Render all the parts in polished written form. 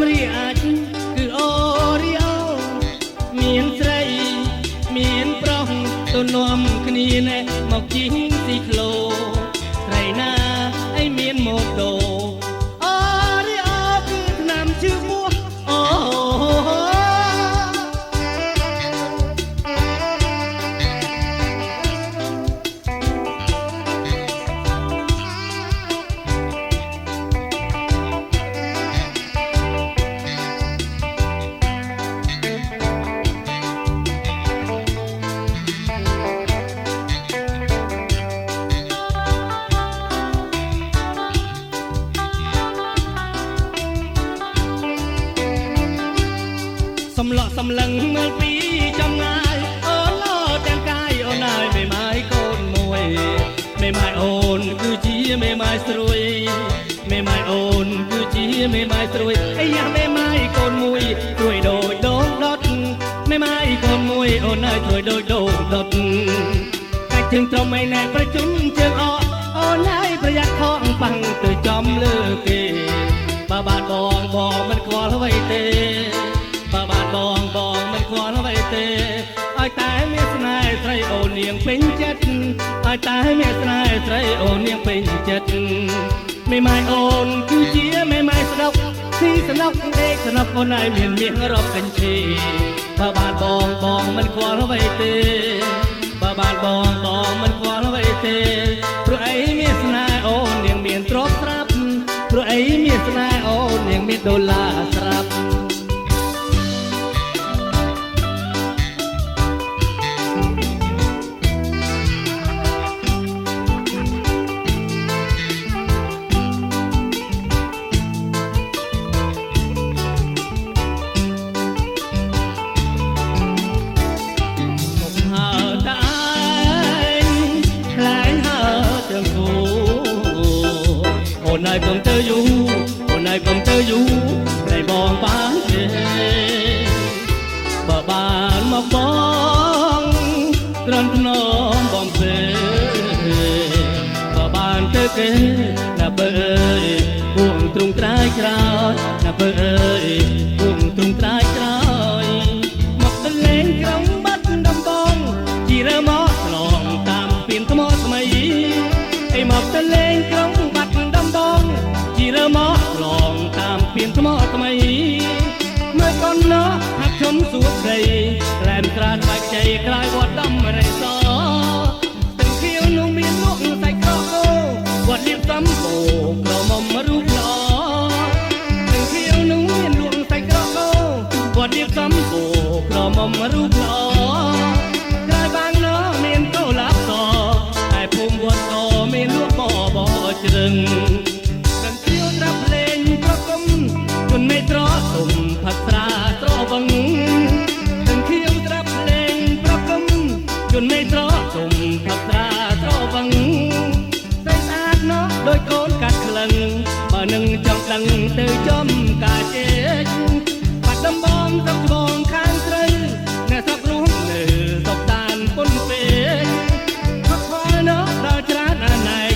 រីអាចគឺអូរីអូមានស្រីមានប្រុសទៅនាំគ្នាណែមកជីងស៊ីក្លូត្រីណាឲ្យមានម៉ូតូអូរីអូគឺឆ្នាំជឿពោះអូសំឡក់សំឡឹងមើលពីចំងាយអូនឡោទាំងកាយអូនហើយមេម៉ាយកូនមួយមេម៉ាយអូនគឺជាមេម៉ាយស្រួយមេម៉ាយអូនគឺជាមេម៉ាយស្រួយអាយ៉ាមេម៉ាយកូនមួយស្រួយដូចដូងដុតមេម៉ាយកូនមួយអូនហើយស្រួយដូចដូងដុតកាច់ជើងត្រង់ឯណែប្រជុំជើងអកអូនហើយប្រយ័ត្នខកបាំងទៅចំលើគេបើបានបងមិនខ្វល់អ្វីទេបើបានបងមិនខ្វល់អ្វីទេឲ្យតែមានស្នេហ៍ស្រីអូននាងពេញចិត្តឲ្យតែមានស្នេហ៍ស្រីអូននាងពេញចិត្តមេម៉ាយអូនគឺជាមេម៉ាយស្ដុកស៊ីស្នុកដេកស្នុកអូនហើយមានមាសរាប់កញ្ជីបើបានបងមិនខ្វល់អ្វីទេបើបានបងមិនខ្វល់អ្វីទេព្រោះអីមានស្នេហ៍អូននាងមានទ្រព្យស្រាប់ព្រោះអីមានស្នេហ៍អូននាងមានដុល្លារស្រាប់អូនហើយកុំទៅយូរអូនហើយកុំទៅយូរតែបងបានទេបើបានមកបងត្រង់ភ្នំបំពេបើបានទៅគេណាបើអើយពួងទ្រង់ត្រាយក្រោយណាបើអើយពួងទ្រង់ត្រាយក្រោយមកទៅលេងក្រុងបាត់ដំបងជីរើមកឆ្លងតាមពីនថ្មថ្មីអីមកទៅលេងក្រុងជីរើមកឡងតាមពីនថ្មថ្មីមើលកូនណោះហាក់ខ្ញុំសួស្ដីក្លែមក្រានបាច់ជ័យក្រោយវត្តដំរៃសទាំងខៀវនោះមានលក់សាច់ក្រកោវត្តលៀបសំបូក្រមុំរូបល្អទាំងខៀវនោះមានលក់សាច់ក្រកោវត្តលៀបសំបូក្រមុំរូបល្អក្រោយបាំងណោះមានកោលាបសតែភូមិវត្តក៏មានលក់បជ្រឹងជន់មេត្រទុំផាត់ត្រាត្រវឹងទាំងខៀវត្រាប់លេងប្រគំជន់មេត្រទុំផាត់ត្រាត្រវឹងតែស្អាតណោះដោយកូនកាត់ក្លិនបើនឹងចង់ដឹងទៅចំកាជែកបាត់ដំបងទឹកច្បងខាងស្រីអ្នកសក់នោះនៅសក់តានពុនពេកផកខលណោះដល់ច្រើនអាណែក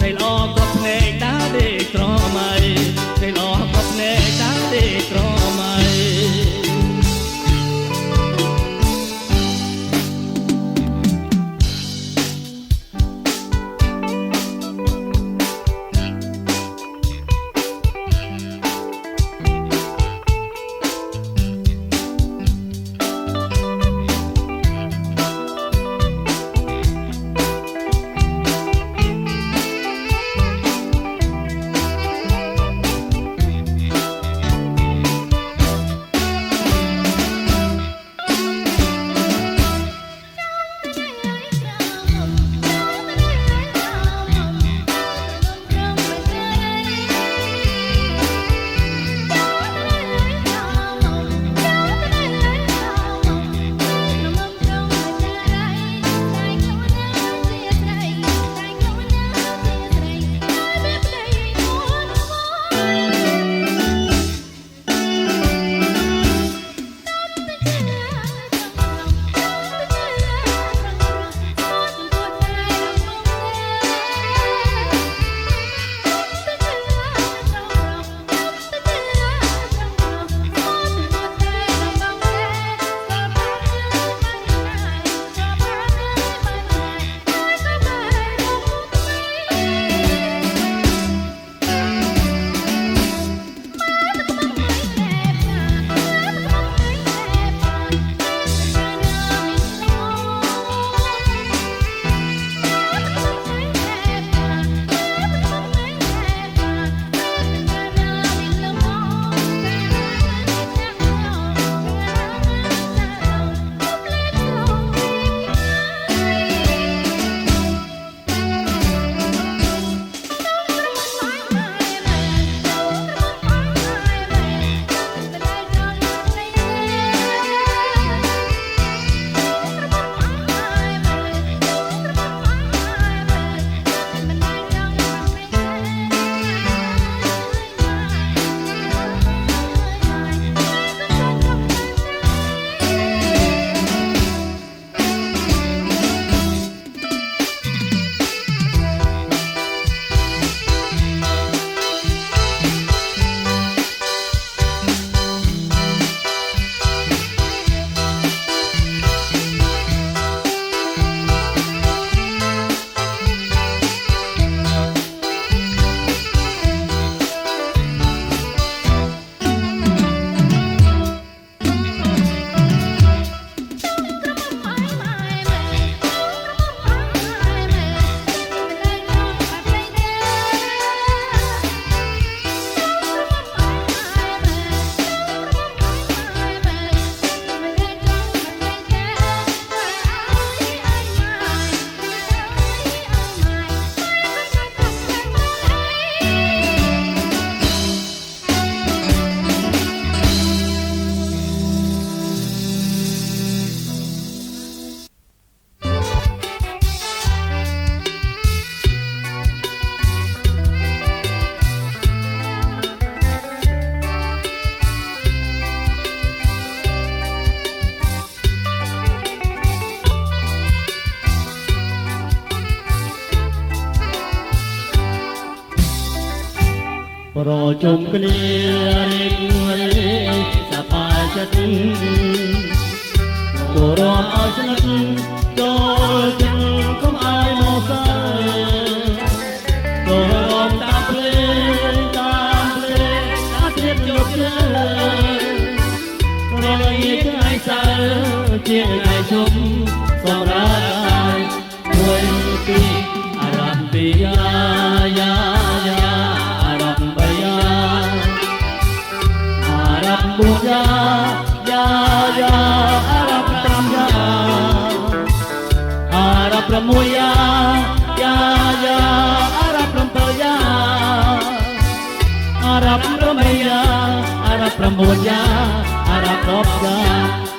តែល្អក៏ភ្នែកដើរដេកត្រមៃតែល្អក៏ភ្នែកទេក្រមៃ ជុំគ្នារៀបរៀងសប្បាយចិត្តគោរពឲ្យស្និទ្ធចូលចិត្តកុំឲ្យមកសើគោរពតាមភ្លេងអាត្រៀបយកជើរងងាយថ្ងៃសៅរ៍ជាថ្ងៃជុំសម្រាប់មួយពីអារម្មណ៍ពីយ៉ាអារម្មណ៍បីអារម្មណ៍បួនយ៉ាអារម្មណ៍5យ៉ាអារម្មណ៍6យ៉ាអារម្មណ៍7យ៉ាអារម្មណ៍8យ៉ាអារម្មណ៍9យ៉ាអារម្មណ៍10យ៉ា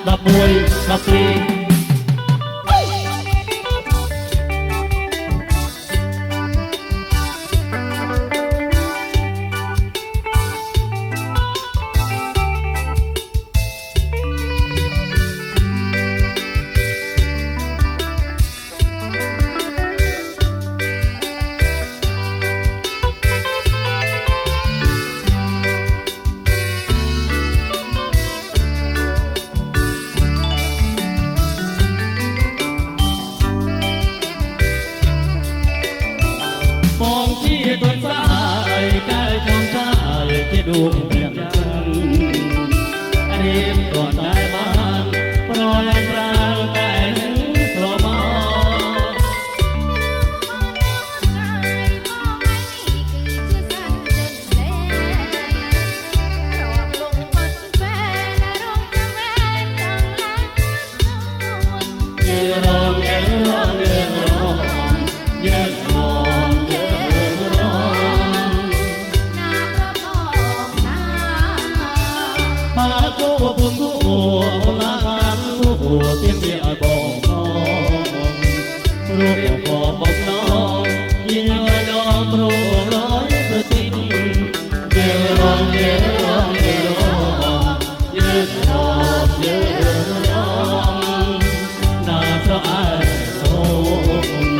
11 12បងជាទុនស្អាយកែចង់ចាយជាដួងព្រះច័ន្ទរៀបក៏តែបានប្រលែងប្រាំងតែនឹងស្រមោទៀមទាឲ្យបងរូបបងបងណងยินឲ្យដល់ព្រោះរយប្រទីនយើងរងយើងរងយើងរងណាស្រអែអូ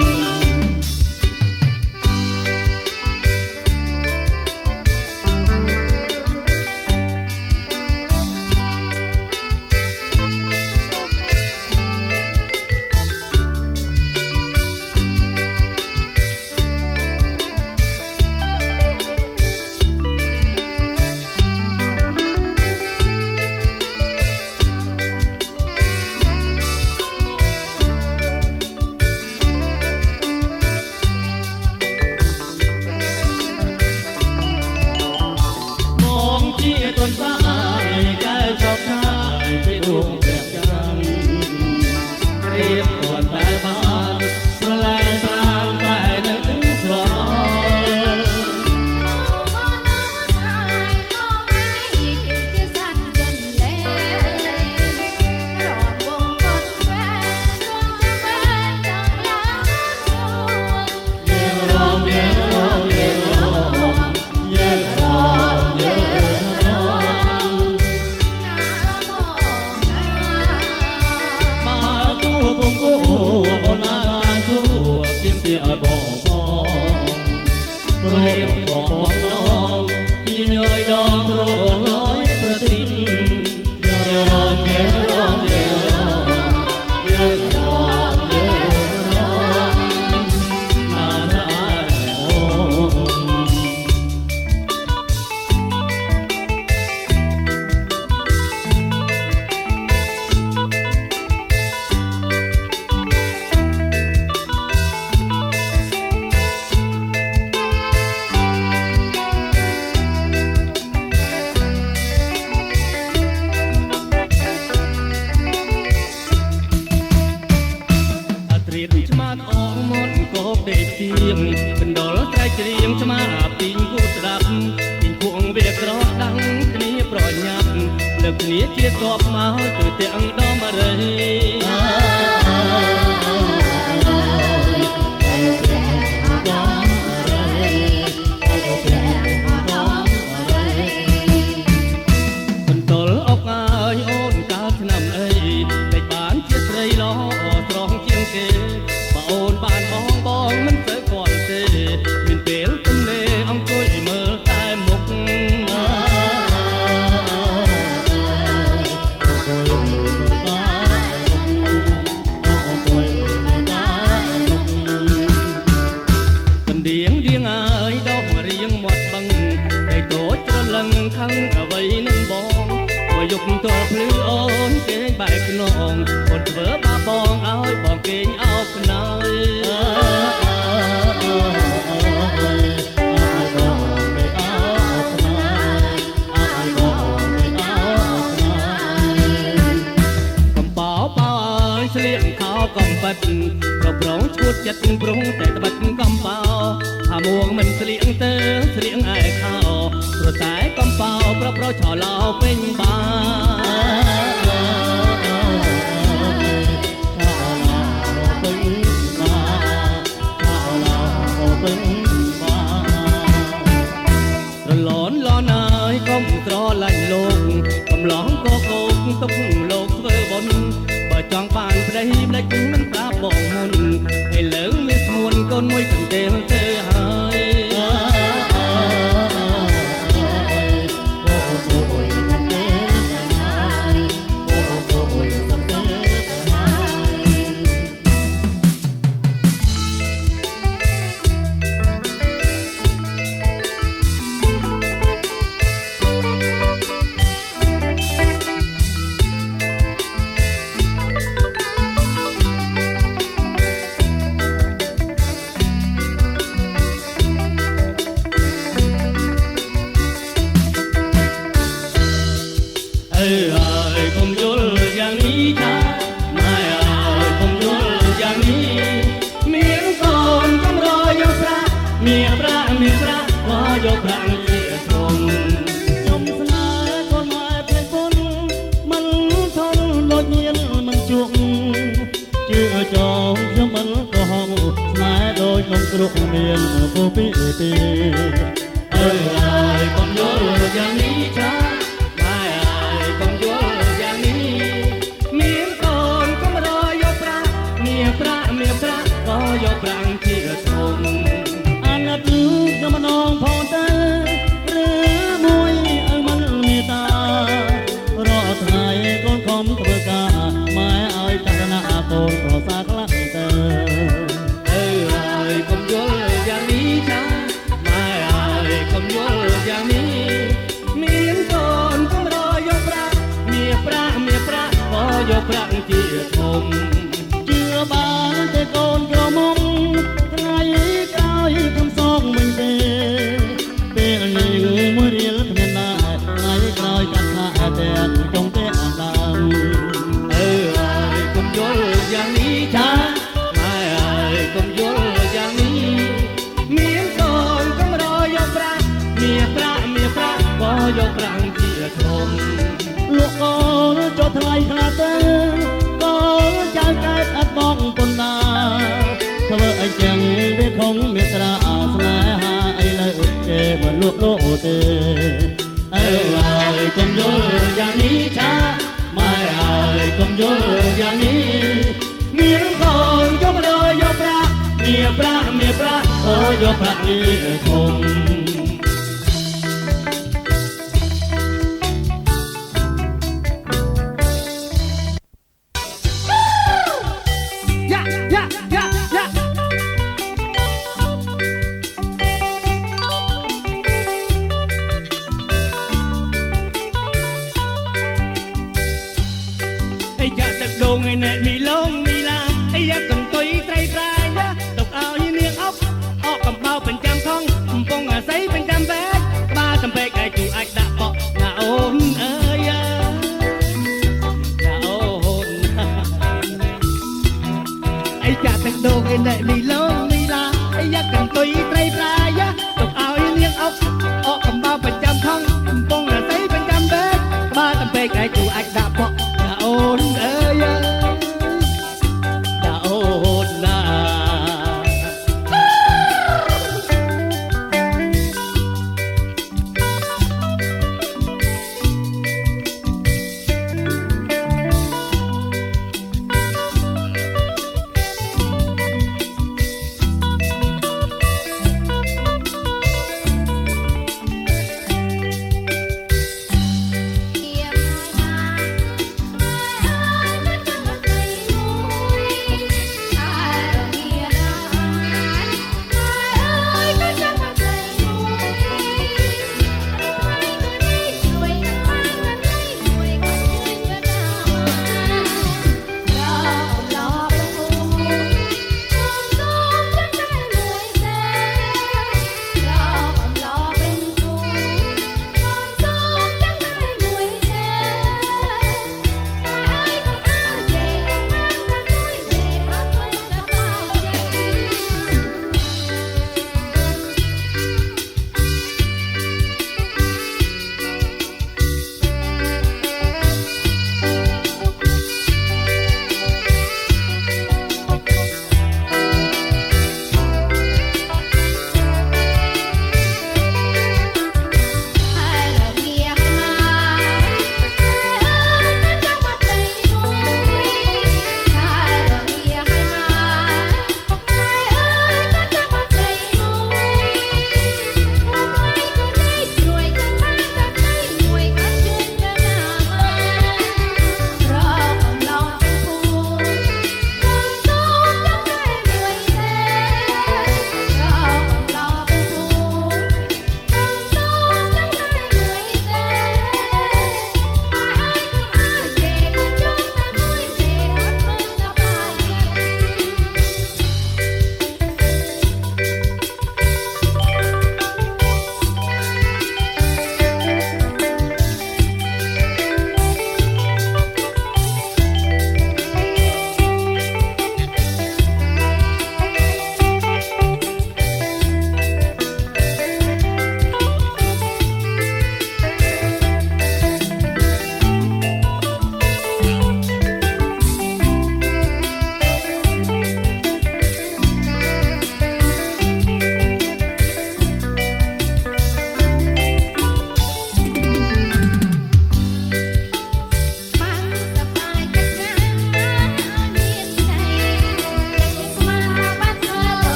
ទុនស្អាយកែចប់ចាយពីដួងព្រះច័ន្ទរៀបទាន់តែបានប្រលែងប្រាំងតែនឹងស្រមោទៀមទាឲ្យបងរៀបបងណងពីញយដល់ព្រោះរយប្រទីនយើងរងយើងរងណាណាអូឆ្មាអងមុនក៏ដេកទៀងបណ្ដុលត្រែកច្រៀងឆ្មាពីងគូស្ដាប់ពីងគួងវាក្រដាំងគ្នាប្រញាប់លើកគ្នាជាតបមកទៅទាំងដំរីបណ្ដុលអុកឲ្យអូនកាលឆ្នាំអីតែបានជាស្រីល្អត្រង់ជាងគេបើអូនបានបងមិនទៅគាត់ទេមានពេលទំនេរអង្គុយមើលតែមុខ យនឹងបងមកយប់ទល់ភ្លឺអូនគេងបែកខ្នងអូនធ្វើបាបងឲ្យបងគេងអោបណយស្លៀកខោកំបិតប្រប្រងឈួតចិត្តព្រោះតែត្បិតកំបោថាមួងមិនស្លៀកទៅស្លៀកឯខោព្រោះតែកំបោប្រប្រឆោឡោពេញបារលន់លន់ហើយកុំត្រឡាញ់លោកកំឡងក៏គោកទុកលោកធ្វើបុណ្យបើចង់បានប្តីម្ដេចមិនប្រាប់បងមុនឲ្យលើមានស្មួនកូនមួយកន្ទេលទៅហើយមានប្រាក់ក៏យកប្រាក់ជាធំខ្ញុំស្នេហ៍កូនម៉ែភ្លេចពុនមិនធន់ដូចញៀនមិនជក់ជឿចងខ្ញុំមិនក៏ហងស្នេហ៍ដូចក្នុងគ្រុកមានពូពីទីអើយកុំយល់យ៉ាងនេះចាម៉ែអើយកុំយល់យ៉ាងនេះមានកូនកុំរយកប្រាក់មានប្រាក់ក៏យកប្រាក់ជាធំខ្ញុំនងផងទៅឬមួយឲ្យមិនមេត្តារាល់ថ្ងៃកូនខំធ្វើការម៉ែឲ្យតណ្ណាកូនប្រសាខ្លាំងទៅហើយកុំយល់យ៉ាងនេះចាម៉ែហើយកុំយល់យ៉ាងនេះមានកូនកុំរយកប្រាក់មានប្រាក់ក៏យកប្រាក់ជាធំជឿបានតែកូនក្រមុំថ្ងៃក្រោយខ្ញុំសងមិនទេពេលនេះមួយរៀលគ្មានណាថ្ងៃក្រោយកាត់ថាតែចង់តែអាដាមហើយកុំយល់យ៉ាងនេះចាម៉ែហើយកុំយល់យ៉ាងនេះមានកូនកុំរយកប្រាក់មានប្រាក់ក៏យកប្រាក់ជាធំលោកកូនចុះថ្លៃខ្លះទៅកូនចៅកែតអត់បងពុនដាធ្វើអីចឹងវាคงមេត្រាស្នេហាអីលើគេមិនលក់លោទេហើយកុំយល់យ៉ាងនេះចាម៉ែហើយកុំយល់យ៉ាងនេះមានកូនកុំរយកប្រាក់មានប្រាក់ក៏យកប្រាក់នេះធំមីឡងមីឡាអីយ៉ាកន្ទុយត្រៃប្រាយទុកឲ្យនាងអប់អកកំបោបញ្ចាំថងកំពុងអាស័យបញ្ចាំវែកក្បាលសំពេកឲ្យជួយអាចដាក់បក់ណាអូនអើយណាអូនអីចាទឹកដូងឯណែមីឡងមីឡាអីយ៉ាកន្ទុយត្រៃប្រាយទុកឲ្យនាងអប់អកកំបោបញ្ចាំថងកំពុងអាស័យបញ្ចាំវែកក្បាលសំពេកឲ្យជួយអាចដាក់បក់